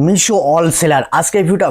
Meesho all seller আজকের ভিডিওটা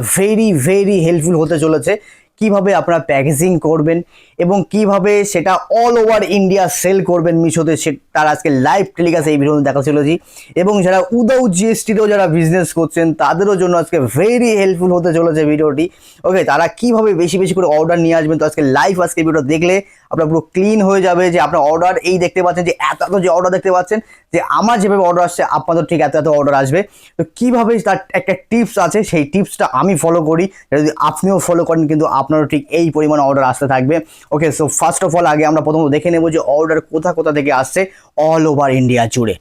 very helpful হতে চলেছে। কিভাবে আপনারা প্যাকেজিং করবেন এবং কিভাবে সেটা অল ওভার ইন্ডিয়া সেল করবেন মিশোতে, তার আজকে লাইভ টেলিকাস্ট এই ভিডিওতে দেখা চলেছি। এবং যারা উইদাউট জিএসটিতেও যারা বিজনেস করছেন তাদেরও জন্য আজকে ভেরি হেল্পফুল হতে চলেছে ভিডিওটি। ওকে, তারা কিভাবে বেশি করে অর্ডার নিয়ে আসবেন, তো আজকে লাইভ আজকে ভিডিও দেখলে আপনার পুরো ক্লিন হয়ে যাবে যে আপনার অর্ডার এই দেখতে পাচ্ছেন যে এত যে অর্ডার দেখতে পাচ্ছেন যে আমার যেভাবে অর্ডার আসছে আপনাদের ঠিক এত অর্ডার আসবে। তো কিভাবে তার একটা টিপস আছে, সেই টিপসটা আমি ফলো করি, যদি আপনিও ফলো করেন কিন্তু আপনারও ঠিক এই পরিমাণ অর্ডার আসতে থাকবে। ওকে, সো ফার্স্ট অফ অল আগে আমরা প্রথমত দেখে নেব যে অর্ডার কোথা থেকে আসছে অল ওভার ইন্ডিয়া জুড়ে।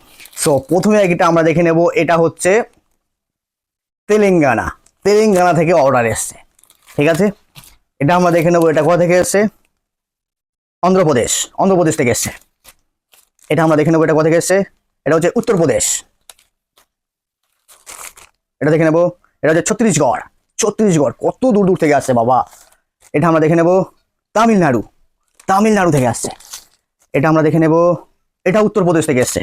সো প্রথমে এটা আমরা দেখে নেব, এটা হচ্ছে তেলেঙ্গানা থেকে অর্ডার এসছে। ঠিক আছে, এটা আমরা দেখে নেব এটা কোথা থেকে এসছে। অন্ধ্রপ্রদেশ থেকে এসছে। এটা আমরা দেখে নেবো এটা কোথা থেকে এসছে। এটা হচ্ছে উত্তরপ্রদেশ। এটা দেখে নেবো এটা হচ্ছে ছত্তিশগড় কত দূর থেকে আসছে বাবা। এটা আমরা দেখে নেবো তামিলনাড়ু থেকে আসছে। এটা আমরা দেখে নেবো এটা উত্তরপ্রদেশ থেকে এসছে।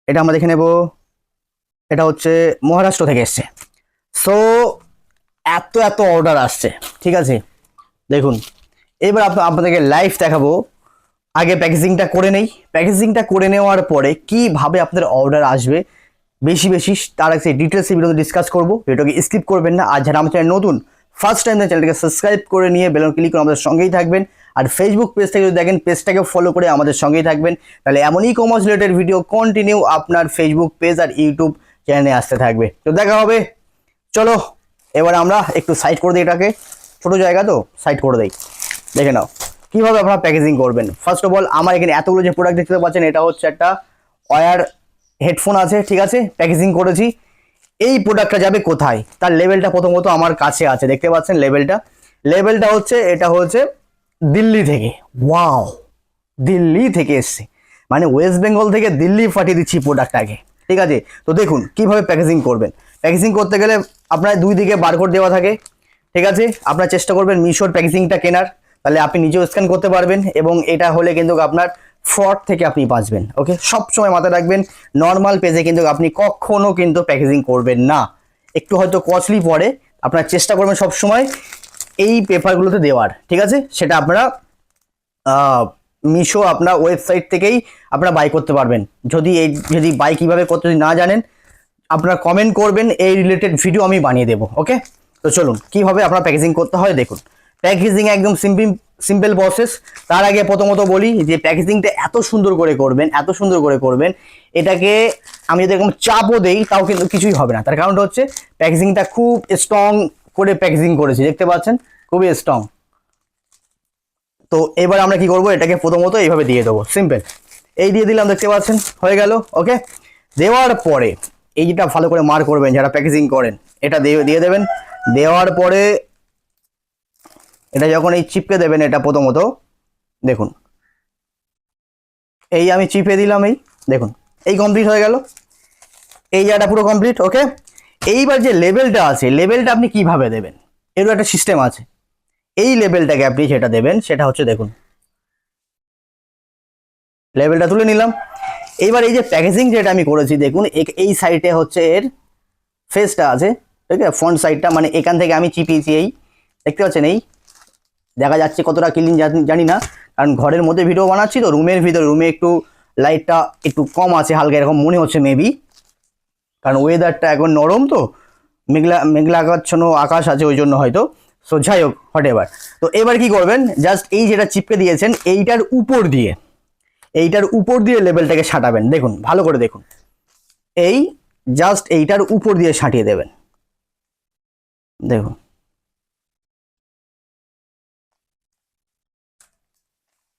এটা আমরা দেখে নেবো এটা হচ্ছে মহারাষ্ট্র থেকে এসছে। সো এত অর্ডার আসছে। ঠিক আছে, দেখুন এবার আপনাদেরকে লাইভ দেখাবো। আগে প্যাকেজিংটা করে নেই, প্যাকেজিংটা করে নেওয়ার পরে কিভাবে আপনাদের অর্ডার আসবে বেশি তার আগে ডিটেলসে ভিডিওতে ডিসকাস করবো। ভিডিওকে স্কিপ করবেন না। আর যারা আমার চ্যানেল নতুন ফার্স্ট টাইম চ্যানেলটাকে সাবস্ক্রাইব করে নিয়ে বেল ক্লিক করে আমাদের সঙ্গেই থাকবেন। আর ফেসবুক পেজ থেকে যদি দেখেন পেজটাকে ফলো করে আমাদের সঙ্গেই থাকবেন, তাহলে এমনই কমার্স রিলেটেড ভিডিও কন্টিনিউ আপনার ফেসবুক পেজ আর ইউটিউব চ্যানেলে আসতে থাকবে। তো দেখা হবে, চলো এবার আমরা একটু সাইড করে দিই, এটাকে ছোটো জায়গা তো সাইড করে দিই। দেখে নাও কিভাবে আপনারা প্যাকেজিং করবেন। ফার্স্ট অফ অল আমার এখানে এতগুলো যে প্রোডাক্ট দেখতে পাচ্ছেন, এটা হচ্ছে একটা ওয়্যার হেডফোন আছে। ঠিক আছে, প্যাকেজিং করেছি। এই প্রোডাক্টটা যাবে কোথায় তার লেভেলটা প্রথমত আমার কাছে আছে, দেখতে পাচ্ছেন লেভেলটা হচ্ছে এটা হচ্ছে দিল্লি থেকে। ওয়াও, দিল্লি থেকে এসছে, মানে ওয়েস্ট বেঙ্গল থেকে দিল্লি পাঠিয়ে দিচ্ছি প্রোডাক্টটাকে। ঠিক আছে, তো দেখুন কিভাবে প্যাকেজিং করবেন। প্যাকেজিং করতে গেলে আপনার দুই দিকে বারকোড দেওয়া থাকে। ঠিক আছে, আপনার চেষ্টা করবেন মিশোর প্যাকেজিংটা কেনার, তাহলে আপনি নিজেও স্ক্যান করতে পারবেন এবং এটা হলে কিন্তু আপনার ফ্রড থেকে আপনি বাঁচবেন। ওকে, সবসময় মাথায় রাখবেন নর্মাল পেজে কিন্তু আপনি কখনো কিন্তু প্যাকেজিং করবেন না। একটু হয়তো কস্টলি পড়ে, আপনার চেষ্টা করবেন সবসময় এই পেপারগুলোতে দেওয়ার। ঠিক আছে, সেটা আপনারা মিশো আপনার ওয়েবসাইট থেকেই আপনারা বাই করতে পারবেন। যদি বাই কীভাবে করতে যদি না জানেন আপনারা কমেন্ট করবেন, এই রিলেটেড ভিডিও আমি বানিয়ে দেবো। ওকে, তো চলুন কিভাবে আপনারা প্যাকেজিং করতে হয় দেখুন। প্যাকেজিং একদম সিম্পল প্রসেস। তার আগে প্রথমত বলি যে প্যাকেজিংটা এত সুন্দর করে করবেন, এটাকে আমি যদি এরকম চাপও দেই তাও কিন্তু কিছুই হবে না। তার কারণটা হচ্ছে প্যাকেজিংটা খুব স্ট্রং করে প্যাকেজিং করেছি, দেখতে পাচ্ছেন খুবই স্ট্রং। তো এবার আমরা কি করব, এটাকে প্রথমত এইভাবে দিয়ে দেবো, সিম্পল। এই দিয়ে দিলাম, দেখতে পাচ্ছেন হয়ে গেল। ওকে, দেওয়ার পরে এই যেটা ভালো করে মার্ক করবেন যারা প্যাকেজিং করেন, এটা দিয়ে দেবেন। দেওয়ার পরে এটা যখন এই চিপকে দেবেন, এটা প্রথমত দেখুন এই আমি চিপে দিলাম, এই দেখুন এই কমপ্লিট হয়ে গেল, এই জায়গাটা পুরো কমপ্লিট। ওকে, এইবার যে লেভেলটা আছে, লেভেলটা আপনি কিভাবে দেবেন এরও একটা সিস্টেম আছে। এই লেভেলটাকে আপনি যেটা দেবেন সেটা হচ্ছে দেখুন, লেভেলটা তুলে নিলাম। এইবার এই যে প্যাকেজিং যেটা আমি করেছি দেখুন, এই সাইডে হচ্ছে এর ফেসটা আছে। ঠিক আছে, ফ্রন্ট সাইডটা মানে এখান থেকে আমি চিপিয়েছি, এই দেখতে পাচ্ছেন, এই দেখা যাচ্ছে কতটা ক্লিন জানি না, কারণ ঘরের মধ্যে ভিডিও বানাচ্ছি তো রুমের ভিতরে, রুমে একটু লাইটটা একটু কম আছে, হালকা এরকম মনে হচ্ছে মেবি, কারণ ওয়েদারটা এখন নরম তো, মেঘলা আকাচ্ছন্ন আকাশ আছে ওই জন্য হয়তো। সো যাই হোক, হট এবার। তো এবার কি করবেন, জাস্ট এই যেটা চিপকে দিয়েছেন এইটার উপর দিয়ে লেভেলটাকে সাঁটাবেন। দেখুন ভালো করে দেখুন, এই জাস্ট এইটার উপর দিয়ে সাঁটিয়ে দেবেন। দেখুন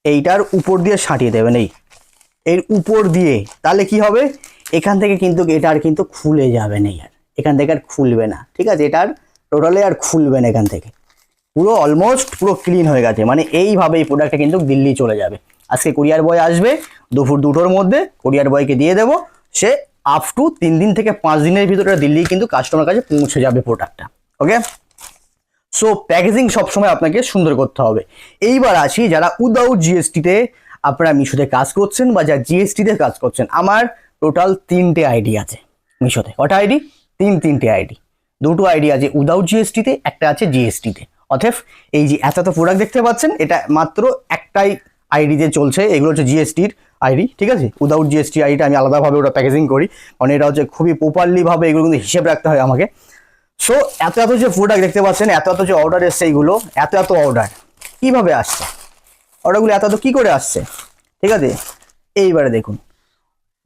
এইটার উপর দিয়ে সাঁটিয়ে দেবেন, এর উপর দিয়ে, তাহলে কি হবে এখান থেকে কিন্তু এটা আর কিন্তু খুলে যাবে না, এখান থেকে আর খুলবে না। ঠিক আছে, এটা আর টোটালি আর খুলবে না, এখান থেকে পুরো অলমোস্ট পুরো ক্লিন হয়ে গেছে। মানে এইভাবে এই প্রোডাক্টটা কিন্তু দিল্লি চলে যাবে। আজকে কুরিয়ার বয় আসবে দুপুর 2টোর মধ্যে, কুরিয়ার বয়কে দিয়ে দেবো, সে আপ টু 3 দিন থেকে 5 দিনের ভিতরে দিল্লি কিন্তু কাস্টমার কাছে পৌঁছে যাবে প্রোডাক্টটা। ওকে, সো প্যাকেজিং সবসময় আপনাকে সুন্দর করতে হবে। এইবার আসি যারা উইদাউট জিএসটিতে আপনারা মিশোতে কাজ করছেন বা যারা জিএসটিতে কাজ করছেন। আমার টোটাল 3টে আইডি আছে মিশোতে। কটা আইডি? তিনটে আইডি, দুটো আইডি আছে উইদাউট জিএসটিতে, একটা আছে জিএসটিতে। অতএব এই যে এত প্রোডাক্ট দেখতে পাচ্ছেন, এটা মাত্র একটাই আইডিতে চলছে। এগুলো হচ্ছে জিএসটির আইডি, ঠিক আছে। উইদাউট জিএসটি আইডিটা আমি আলাদাভাবে ওটা প্যাকেজিং করি, কারণ এটা হচ্ছে খুবই প্রপারলি ভাবে এগুলো কিন্তু হিসেব রাখতে হয় আমাকে। সো এত যে প্রোডাক্ট দেখতে পাচ্ছেন, এত যে অর্ডার এসছে, এইগুলো এত অর্ডার কিভাবে আসছে, অর্ডারগুলো এত কি করে আসছে, ঠিক আছে। এইবারে দেখুন,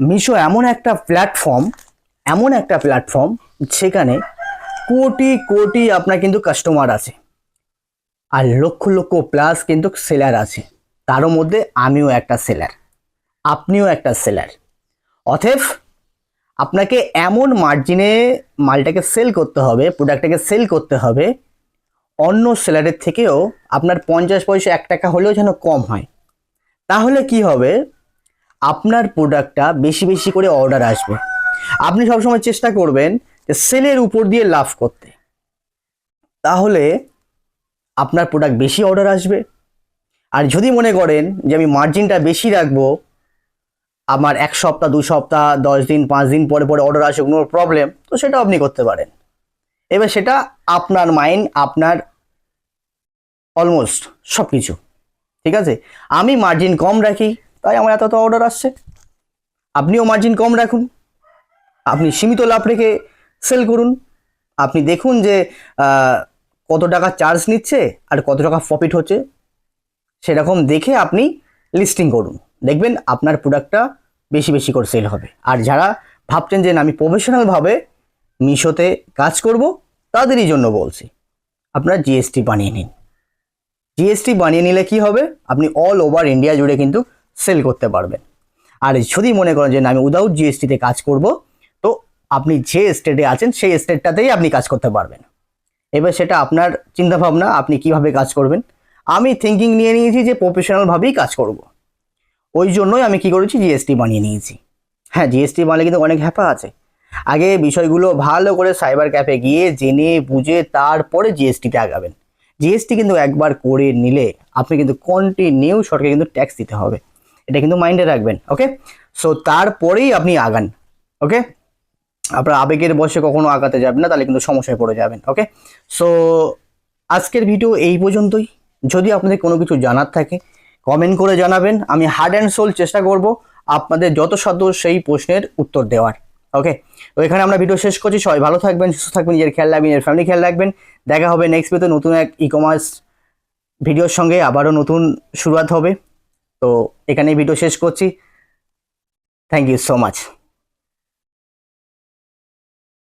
মিশো এমন একটা প্ল্যাটফর্ম সেখানে কোটি আপনার কিন্তু কাস্টমার আছে, আর লক্ষ প্লাস কিন্তু সেলার আছে। তারও মধ্যে আমিও একটা সেলার, আপনিও একটা সেলার। অতএব আপনাকে এমন মার্জিনে মালটাকে সেল করতে হবে, প্রোডাক্টটাকে সেল করতে হবে, অন্য সেলারের থেকেও আপনার 50 পয়সা 1 টাকা হলেও যেন কম হয়। তাহলে কি হবে, আপনার প্রোডাক্টটা বেশি করে অর্ডার আসবে। আপনি সবসময় চেষ্টা করবেন যে সেলের উপর দিয়ে লাভ করতে, তাহলে আপনার প্রোডাক্ট বেশি অর্ডার আসবে। আর যদি মনে করেন যে আমি মার্জিনটা বেশি রাখবো, আমার 1 সপ্তাহ 2 সপ্তাহ 10 দিন 5 দিন পরে অর্ডার আসে, কোনো প্রবলেম, তো সেটা আপনি করতে পারেন। এবার সেটা আপনার মাইন্ড, আপনার অলমোস্ট সব কিছু, ঠিক আছে। আমি মার্জিন কম রাখি, তাই আমার এত অর্ডার আসছে। আপনিও মার্জিন কম রাখুন, আপনি সীমিত লাভ রেখে সেল করুন। আপনি দেখুন যে কত টাকা চার্জ নিচ্ছে আর কত টাকা প্রফিট হচ্ছে, সেরকম দেখে আপনি লিস্টিং করুন, দেখবেন আপনার প্রোডাক্টটা বেশি করে সেল হবে। আর যারা ভাবছেন যে আমি প্রফেশনালভাবে মিশোতে কাজ করব, তাদেরই জন্য বলছি, আপনারা জিএসটি বানিয়ে নিন। জিএসটি বানিয়ে নিলে কি হবে, আপনি অল ওভার ইন্ডিয়া জুড়ে কিন্তু সেল করতে পারবেন। আর যদি মনে করেন যে আমি উইদাউট জিএসটিতে কাজ করব, তো আপনি যে স্টেটে আছেন সেই স্টেটটাতেই আপনি কাজ করতে পারবেন। এবার সেটা আপনার চিন্তাভাবনা, আপনি কিভাবে কাজ করবেন। আমি থিঙ্কিং নিয়ে নিয়েছি যে প্রফেশনালভাবেই কাজ করব, ওই জন্যই আমি কি করেছি, জিএসটি বানিয়ে নিয়েছি। হ্যাঁ, জিএসটি বানালে কিন্তু অনেক হ্যাপা আছে। আগে বিষয়গুলো ভালো করে সাইবার ক্যাফে গিয়ে জেনে বুঝে তারপরে জিএসটিতে আগাবেন। জিএসটি কিন্তু একবার করে নিলে আপনি কিন্তু কন্টিনিউ সরকারকে কিন্তু ট্যাক্স দিতে হবে, এটা কিন্তু মাইন্ডে রাখবেন। ওকে, সো তারপরেই আপনি আগান। ওকে, আপনার আবেগের বশে কখনো আগাতে যাবেন না, তাহলে কিন্তু সমস্যায় পড়ে যাবেন। ওকে, সো আজকের ভিডিও এই পর্যন্তই। যদি আপনাদের কোনো কিছু জানার থাকে কমেন্ট করে জানাবেন, আমি হার্ড অ্যান্ড সোল চেষ্টা করব আপনাদের যত সাধ্য সেই প্রশ্নের উত্তর দেওয়ার। ওকে, তো এখানে আমরা ভিডিও শেষ করছি। সবাই ভালো থাকবেন, সুস্থ থাকবেন, নিজের খেয়াল রাখবেন, নিজের ফ্যামিলি খেয়াল রাখবেন। দেখা হবে নেক্সট ভিডিওতে নতুন এক ই-কমার্স ভিডিওর সঙ্গে, আবারও নতুন শুরুয়াত হবে। তো এখানেই ভিডিও শেষ করছি। Thank you so much.